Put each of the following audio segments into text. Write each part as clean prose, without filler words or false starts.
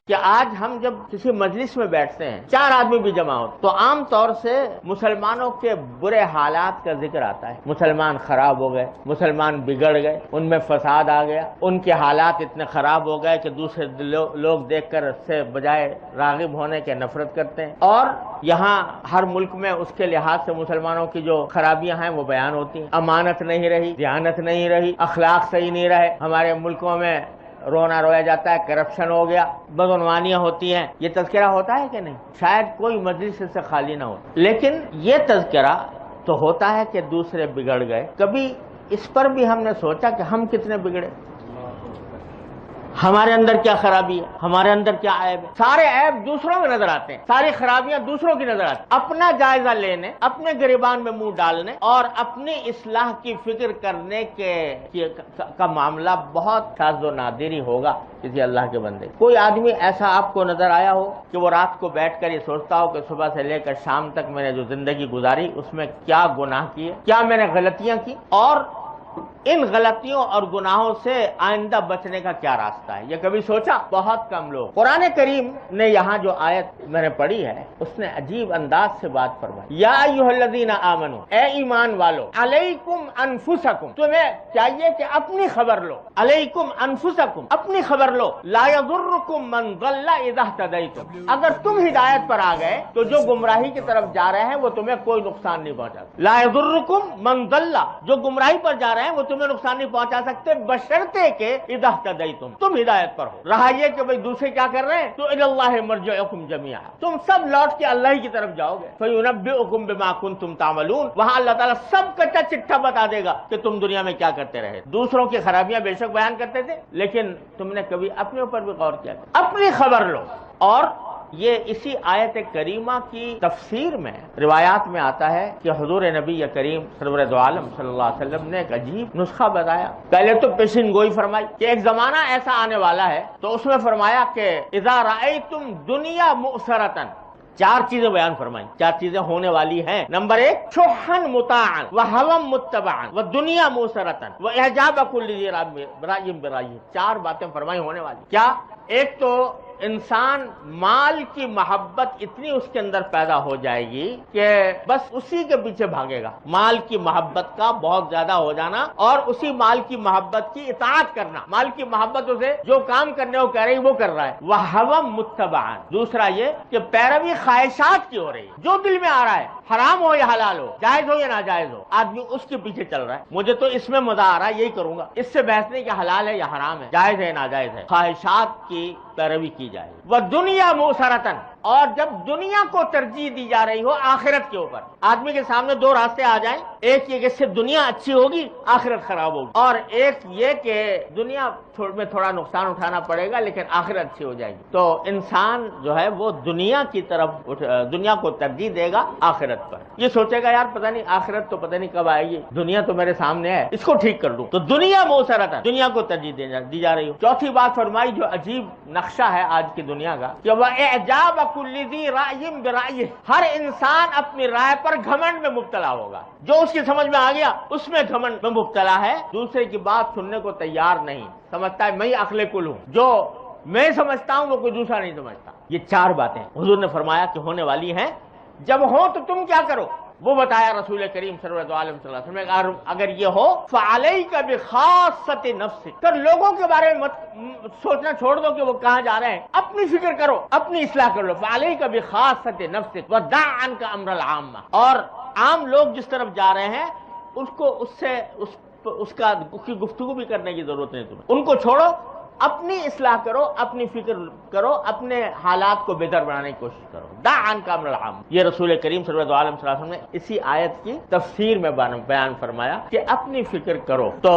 کہ آج ہم جب کسی مجلس میں بیٹھتے ہیں 4 آدمی بھی جمع ہو تو عام طور سے مسلمانوں کے برے حالات کا ذکر آتا ہے. مسلمان خراب ہو گئے, مسلمان بگڑ گئے, ان میں فساد آ گیا, ان کے حالات اتنے خراب ہو گئے کہ دوسرے لوگ دیکھ کر اس سے بجائے راغب ہونے کے نفرت کرتے ہیں. اور یہاں ہر ملک میں اس کے لحاظ سے مسلمانوں کی جو خرابیاں ہیں وہ بیان ہوتی ہیں. امانت نہیں رہی, دیانت نہیں رہی, اخلاق صحیح نہیں رہے. ہمارے ملکوں میں رونا رویا جاتا ہے, کرپشن ہو گیا, بدعنوانیاں ہوتی ہیں. یہ تذکرہ ہوتا ہے کہ نہیں؟ شاید کوئی مجلس سے خالی نہ ہو. لیکن یہ تذکرہ تو ہوتا ہے کہ دوسرے بگڑ گئے. کبھی اس پر بھی ہم نے سوچا کہ ہم کتنے بگڑے, ہمارے اندر کیا خرابی ہے, ہمارے اندر کیا عیب ہے؟ سارے عیب دوسروں میں نظر آتے ہیں, ساری خرابیاں دوسروں کی نظر آتی ہیں. اپنا جائزہ لینے, اپنے گریبان میں منہ ڈالنے اور اپنی اصلاح کی فکر کرنے کا معاملہ بہت شاذ و نادر ہی ہوگا کسی اللہ کے بندے. کوئی آدمی ایسا آپ کو نظر آیا ہو کہ وہ رات کو بیٹھ کر یہ سوچتا ہو کہ صبح سے لے کر شام تک میں نے جو زندگی گزاری اس میں کیا گناہ کیے, کیا میں نے غلطیاں کی, اور ان غلطیوں اور گناہوں سے آئندہ بچنے کا کیا راستہ ہے؟ یہ کبھی سوچا؟ بہت کم لوگ. قرآن کریم نے یہاں جو آیت میں نے پڑھی ہے اس نے عجیب انداز سے بات فرمائی. یا ایھا الذین آمنو, اے ایمان والو, علیکم انفسکم, تمہیں چاہیے کہ اپنی خبر لو. علیکم انفسکم, اپنی خبر لو. لا یضرکم من ضل اذا اہتدیتم, اگر تم ہدایت پر آ گئے تو جو گمراہی کی طرف جا رہے ہیں وہ تمہیں کوئی نقصان نہیں پہنچا. لا یضرکم من ضل, جو گمراہی پر جا رہے ہیں وہ تمہیں نقصان نہیں پہنچا سکتے بشرطے کہ اذا اہتدیتم, تم ہدایت پر ہو. رہا یہ کہ بھئی دوسرے کیا کر رہے ہیں, تو الی اللہ مرجعکم جمیعا, تم سب لوٹ کے اللہ ہی کی طرف جاؤ گے. فینبئکم بما کنتم تعملون, وہاں اللہ تعالیٰ سب کا چٹا بتا دے گا کہ تم دنیا میں کیا کرتے رہے. دوسروں کی خرابیاں بے شک بیان کرتے تھے, لیکن تم نے کبھی اپنے اوپر بھی غور کیا؟ اپنی خبر لو. اور یہ اسی آیت کریمہ کی تفسیر میں روایات میں آتا ہے کہ حضور نبی کریم سرور دو عالم صلی اللہ علیہ وسلم نے ایک عجیب نسخہ بتایا. پہلے تو پیشن گوئی فرمائی کہ ایک زمانہ ایسا آنے والا ہے, تو اس میں فرمایا کہ اذا رأیتم دنیا مؤثرۃ, 4 چیزیں بیان فرمائیں, 4 چیزیں ہونے والی ہیں. نمبر 1, شحن مطاعا وہوا متبعا ودنیا موسرتن واعجاب کل ذی رأی برأیہ. 4 باتیں فرمائی ہونے والی. کیا؟ ایک تو انسان مال کی محبت اتنی اس کے اندر پیدا ہو جائے گی کہ بس اسی کے پیچھے بھاگے گا. مال کی محبت کا بہت زیادہ ہو جانا اور اسی مال کی محبت کی اطاعت کرنا. مال کی محبت اسے جو کام کرنے کو کہہ رہی وہ کر رہا ہے. وہوا متبعا, دوسرا یہ کہ پیروی خواہشات کی ہو رہی ہے, جو دل میں آ رہا ہے, حرام ہو یا حلال ہو, جائز ہو یا ناجائز ہو, آدمی اس کے پیچھے چل رہا ہے. مجھے تو اس میں مزہ آ رہا ہے, یہی کروں گا. اس سے بحث نہیں کہ حلال ہے یا حرام ہے, جائز ہے یا ناجائز ہے. خواہشات کی پیروی کی جائے. وہ دنیا موسرتن, اور جب دنیا کو ترجیح دی جا رہی ہو آخرت کے اوپر. آدمی کے سامنے 2 راستے آ جائیں, ایک یہ کہ اس سے دنیا اچھی ہوگی آخرت خراب ہوگی, اور ایک یہ کہ دنیا میں تھوڑا نقصان اٹھانا پڑے گا لیکن آخرت اچھی ہو جائے گی. تو انسان جو ہے وہ دنیا کی طرف دنیا کو ترجیح دے گا آخرت پر. یہ سوچے گا یار پتہ نہیں آخرت تو پتہ نہیں کب آئے گی, دنیا تو میرے سامنے ہے, اس کو ٹھیک کر دوں. تو دنیا موسرت ہے, دنیا کو ترجیح دی جا رہی ہو. چوتھی بات فرمائی جو عجیب نقشہ ہے آج کی دنیا کا, کہ وہ اعجاب کل ذی رأی برأیہ, ہر انسان اپنی رائے پر گھمنڈ میں مبتلا ہوگا. جو اس کی سمجھ میں آ گیا اس میں گھمنڈ میں مبتلا ہے, دوسرے کی بات سننے کو تیار نہیں, سمجھتا ہے میں عقل کل ہوں, جو میں سمجھتا ہوں وہ کوئی دوسرا نہیں سمجھتا. یہ 4 باتیں حضور نے فرمایا کہ ہونے والی ہیں. جب ہو تو تم کیا کرو, وہ بتایا رسول کریم صلی اللہ علیہ وسلم. اگر یہ ہو فعلیک بخاصۃ نفسک, تو لوگوں کے بارے میں مت سوچنا چھوڑ دو کہ وہ کہاں جا رہے ہیں, اپنی فکر کرو, اپنی اصلاح کر لو. فعلیک بخاصۃ نفسک ودع عنک امر العامہ, اور عام لوگ جس طرف جا رہے ہیں اس کو اس کی گفتگو بھی کرنے کی ضرورت نہیں تمہیں, ان کو چھوڑو, اپنی اصلاح کرو, اپنی فکر کرو, اپنے حالات کو بہتر بنانے کی کوشش کرو. دع عنک امر العام, یہ رسول کریم صلی اللہ علیہ وسلم نے اسی آیت کی تفسیر میں بیان فرمایا کہ اپنی فکر کرو. تو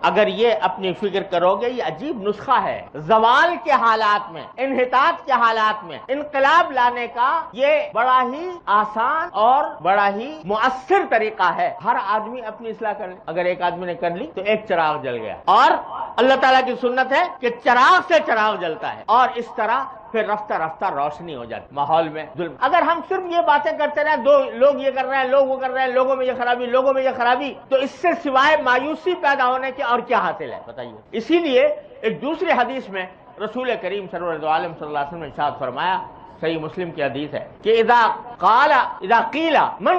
اگر یہ اپنی فکر کرو گے, یہ عجیب نسخہ ہے زوال کے حالات میں, انحطاط کے حالات میں انقلاب لانے کا. یہ بڑا ہی آسان اور بڑا ہی مؤثر طریقہ ہے. ہر آدمی اپنی اصلاح کر لے. اگر ایک آدمی نے کر لی تو ایک چراغ جل گیا, اور اللہ تعالیٰ کی سنت ہے کہ چراغ سے چراغ جلتا ہے, اور اس طرح پھر رفتہ رفتہ روشنی ہو جاتی ماحول میں. ظلم اگر ہم صرف یہ باتیں کرتے رہے, 2 لوگ یہ کر رہے ہیں, لوگ وہ کر رہے ہیں, لوگوں میں یہ خرابی, لوگوں میں یہ خرابی, تو اس سے سوائے مایوسی پیدا ہونے کے اور کیا حاصل ہے بتائیے. اسی لیے ایک دوسری حدیث میں رسول کریم صلی اللہ علیہ وسلم نے ارشاد فرمایا، صحیح مسلم کی حدیث ہے کہ اذا قیل من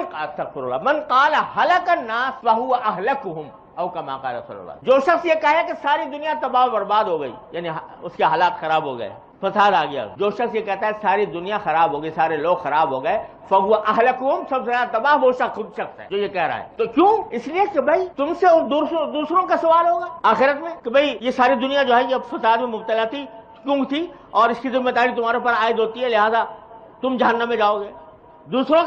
قال هلك الناس فهو اهلكهم او کما قال رسول اللہ، جو شخص یہ کہے کہ ساری دنیا تباہ و برباد ہو گئی، یعنی اس کے حالات خراب ہو گئے، فساد آ گیا، جو شخص یہ کہتا ہے ساری دنیا خراب ہو گئی، سارے لوگ خراب ہو گئے، فهو اهلكهم، سب سے زیادہ تباہ وہ شخص خود شخص ہے جو یہ کہہ رہا ہے۔ تو کیوں؟ اس لیے کہ بھائی تم سے اور دوسروں کا سوال ہوگا آخرت میں کہ بھئی یہ ساری دنیا جو ہے یہ فساد میں مبتلا تھی، کیوں تھی، اور اس کی ذمہ داری تمہارے پر عائد ہوتی ہے، لہذا تم جہنم میں جاؤ گے۔ دوسروں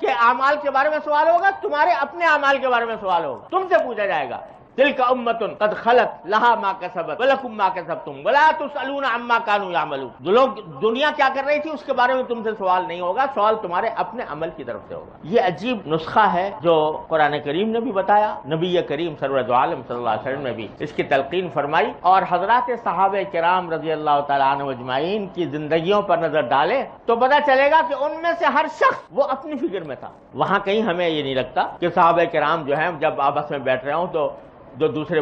کے اعمال کے بارے میں سوال ہوگا، تمہارے اپنے اعمال کے بارے میں سوال ہوگا، تم سے پوچھا جائے گا۔ تلک امۃ قد خلت لہا ما کسبت ولکم ما کسبتم ولا تسألون عما كانوا يعملون، جو لوگ دنیا کیا کر رہی تھی اس کے بارے میں تم سے سوال نہیں ہوگا، سوال تمہارے اپنے عمل کی طرف سے ہوگا۔ یہ عجیب نسخہ ہے جو قرآن کریم نے بھی بتایا، نبی کریم صلی اللہ علیہ وسلم نے بھی اس کی تلقین فرمائی، اور حضرات صحابہ کرام رضی اللہ تعالیٰ عنہ اجمعین کی زندگیوں پر نظر ڈالیں تو پتہ چلے گا کہ ان میں سے ہر شخص وہ اپنی فکر میں تھا۔ وہاں کہیں ہمیں یہ نہیں لگتا کہ صحابہ کرام جو ہیں جب آپس میں بیٹھ رہے ہوں تو جو دوسرے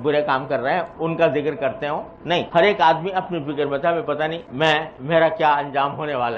برے کام کر رہے ہیں ان کا ذکر کرتے ہوں، نہیں، ہر ایک آدمی اپنی فکر میں تھا، ہمیں پتہ نہیں میرا کیا انجام ہونے والا ہے۔